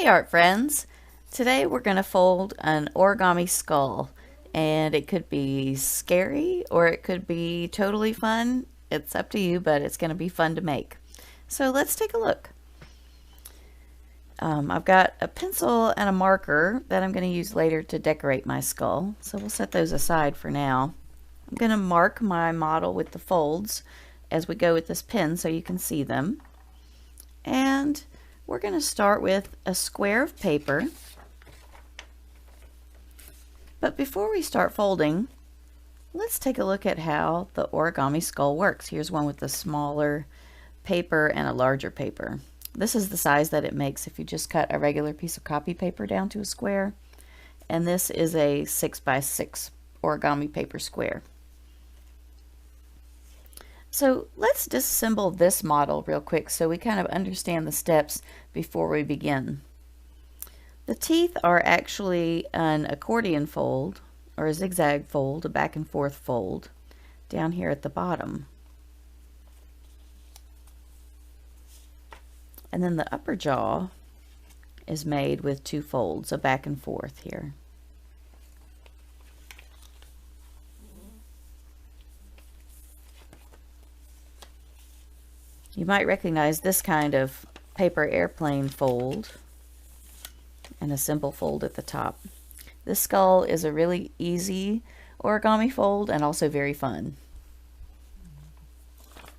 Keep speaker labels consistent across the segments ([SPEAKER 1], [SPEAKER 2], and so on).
[SPEAKER 1] Hey art friends! Today we're going to fold an origami skull, and it could be scary or it could be totally fun. It's up to you, but it's going to be fun to make. So let's take a look. I've got a pencil and a marker that I'm going to use later to decorate my skull, so we'll set those aside for now. I'm going to mark my model with the folds as we go with this pen so you can see them. And we're going to start with a square of paper. But before we start folding, let's take a look at how the origami skull works. Here's one with a smaller paper and a larger paper. This is the size that it makes if you just cut a regular piece of copy paper down to a square. And this is a 6x6 origami paper square. So let's disassemble this model real quick so we kind of understand the steps before we begin. The teeth are actually an accordion fold, or a zigzag fold, a back and forth fold, down here at the bottom. And then the upper jaw is made with two folds, a back and forth here. You might recognize this kind of paper airplane fold and a simple fold at the top. This skull is a really easy origami fold and also very fun.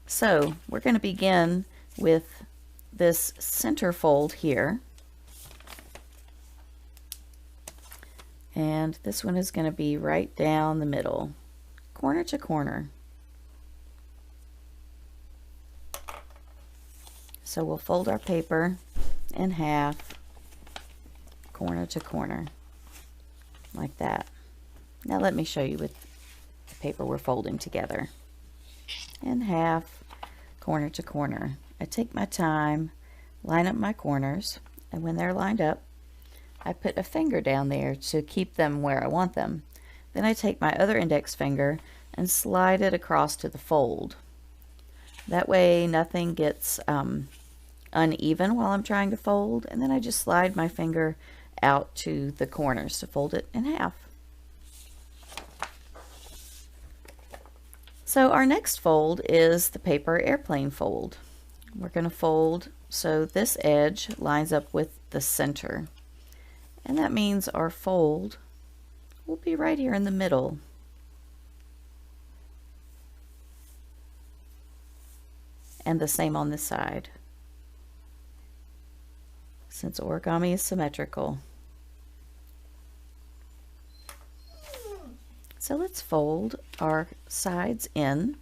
[SPEAKER 1] So we're going to begin with this center fold here. And this one is going to be right down the middle, corner to corner. So we'll fold our paper in half, corner to corner, like that. Now let me show you with the paper we're folding together. In half, corner to corner. I take my time, line up my corners, and when they're lined up, I put a finger down there to keep them where I want them. Then I take my other index finger and slide it across to the fold. That way nothing gets uneven while I'm trying to fold, and then I just slide my finger out to the corners to fold it in half. So our next fold is the paper airplane fold. We're going to fold so this edge lines up with the center, and that means our fold will be right here in the middle. And the same on this side, since origami is symmetrical. So let's fold our sides in.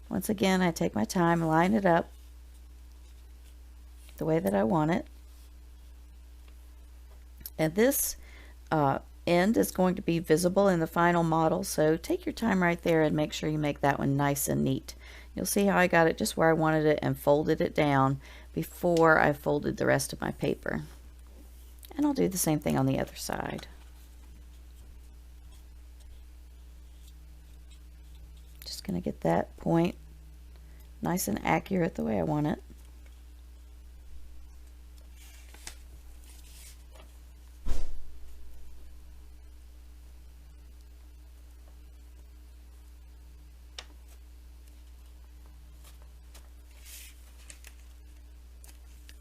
[SPEAKER 1] Once again, I take my time, line it up the way that I want it. And this end is going to be visible in the final model, so take your time right there and make sure you make that one nice and neat. You'll see how I got it just where I wanted it and folded it down before I folded the rest of my paper. And I'll do the same thing on the other side. Just going to get that point nice and accurate the way I want it.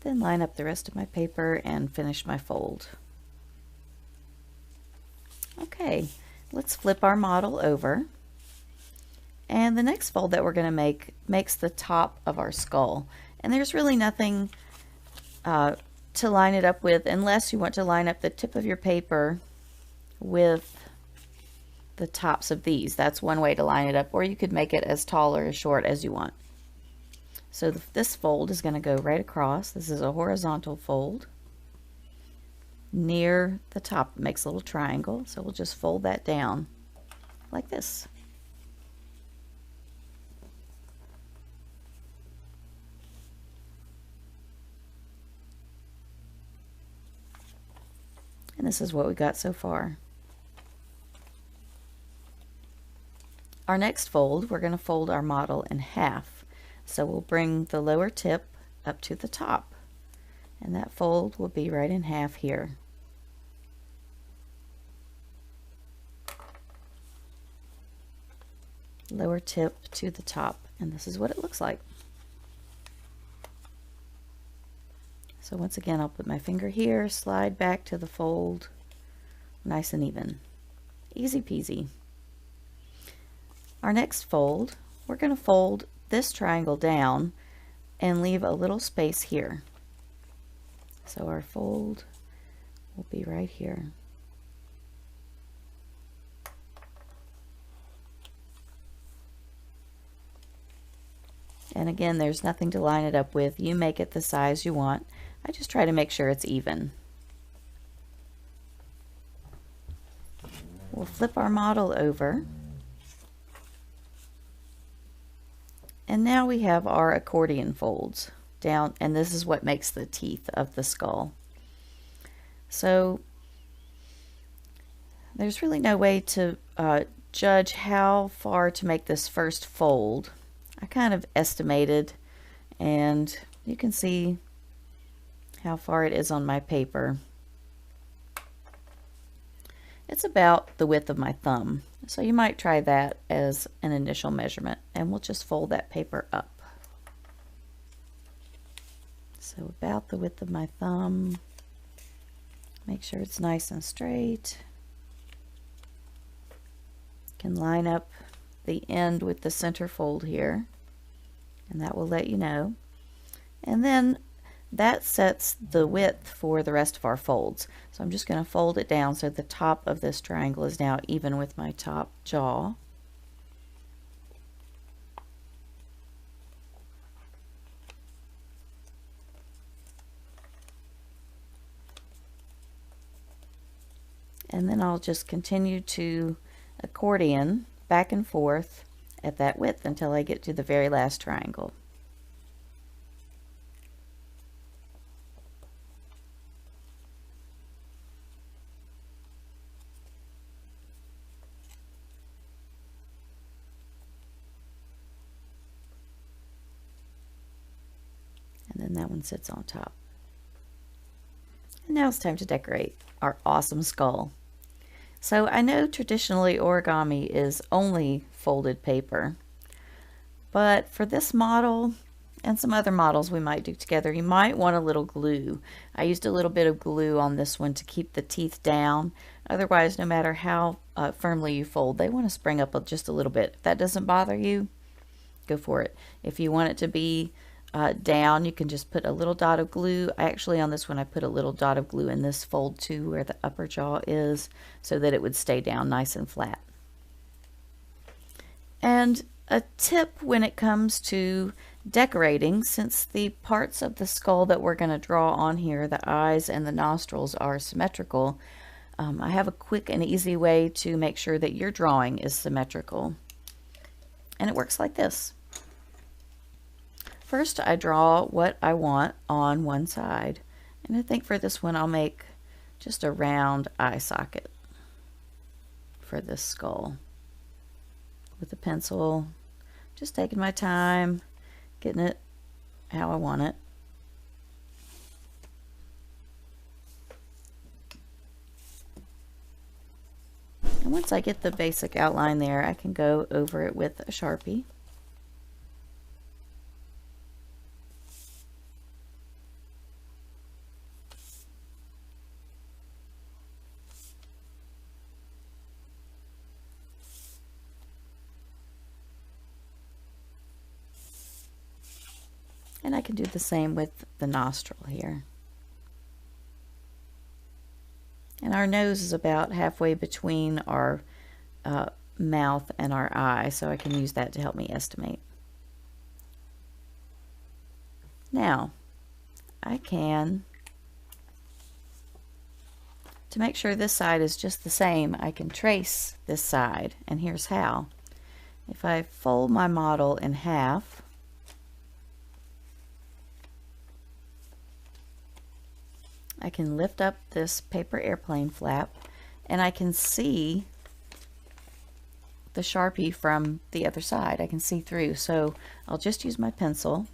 [SPEAKER 1] Then line up the rest of my paper and finish my fold. Okay, let's flip our model over. And the next fold that we're going to make makes the top of our skull. And there's really nothing to line it up with unless you want to line up the tip of your paper with the tops of these. That's one way to line it up, or you could make it as tall or as short as you want. So this fold is going to go right across. This is a horizontal fold. Near the top it makes a little triangle, so we'll just fold that down like this. And this is what we got so far. Our next fold, we're going to fold our model in half. So we'll bring the lower tip up to the top. And that fold will be right in half here. Lower tip to the top, and this is what it looks like. So once again, I'll put my finger here, slide back to the fold, nice and even. Easy peasy. Our next fold, we're going to fold this triangle down and leave a little space here. So our fold will be right here. And again, there's nothing to line it up with. You make it the size you want. I just try to make sure it's even. We'll flip our model over. And now we have our accordion folds down, and this is what makes the teeth of the skull. So there's really no way to judge how far to make this first fold. I kind of estimated, and you can see how far it is on my paper. It's about the width of my thumb, so you might try that as an initial measurement, and we'll just fold that paper up. So about the width of my thumb. Make sure it's nice and straight. Can line up the end with the center fold here, and that will let you know. And then that sets the width for the rest of our folds. So I'm just going to fold it down so the top of this triangle is now even with my top jaw. And then I'll just continue to accordion back and forth at that width until I get to the very last triangle. And then that one sits on top. And now it's time to decorate our awesome skull. So I know traditionally origami is only folded paper, but for this model and some other models we might do together, you might want a little glue. I used a little bit of glue on this one to keep the teeth down. Otherwise, no matter how firmly you fold, they want to spring up just a little bit. If that doesn't bother you, go for it. If you want it to be down, you can just put a little dot of glue. Actually, on this one I put a little dot of glue in this fold too, where the upper jaw is, so that it would stay down nice and flat. And a tip when it comes to decorating, since the parts of the skull that we're going to draw on here, the eyes and the nostrils, are symmetrical, I have a quick and easy way to make sure that your drawing is symmetrical. And it works like this. First, I draw what I want on one side, and I think for this one I'll make just a round eye socket for this skull with a pencil, just taking my time, getting it how I want it. And once I get the basic outline there, I can go over it with a Sharpie. And I can do the same with the nostril here. And our nose is about halfway between our mouth and our eye, so I can use that to help me estimate. Now, I can, to make sure this side is just the same, I can trace this side, and here's how. If I fold my model in half, I can lift up this paper airplane flap, and I can see the Sharpie from the other side. I can see through, so I'll just use my pencil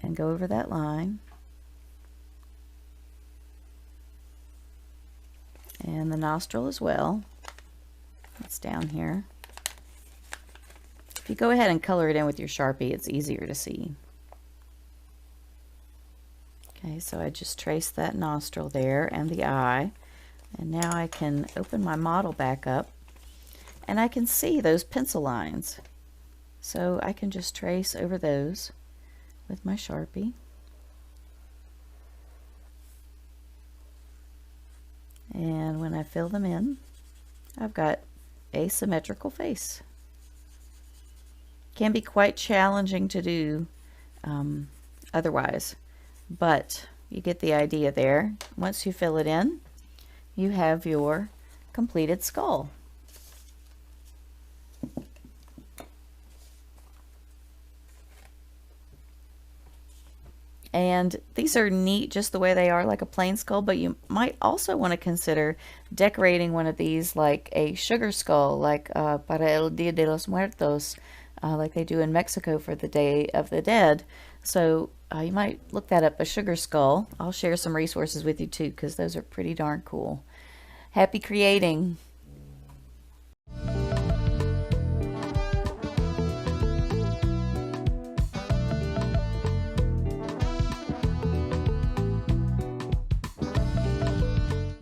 [SPEAKER 1] and go over that line. And the nostril as well. It's down here. If you go ahead and color it in with your Sharpie, it's easier to see. Okay, so I just traced that nostril there and the eye. And now I can open my model back up and I can see those pencil lines. So I can just trace over those with my Sharpie. And when I fill them in, I've got a symmetrical face. Can be quite challenging to do otherwise, but you get the idea there. Once you fill it in, you have your completed skull. And these are neat just the way they are, like a plain skull, but you might also want to consider decorating one of these like a sugar skull, like para el Dia de los Muertos, like they do in Mexico for the Day of the Dead. So you might look that up, a sugar skull. I'll share some resources with you too, because those are pretty darn cool. Happy creating!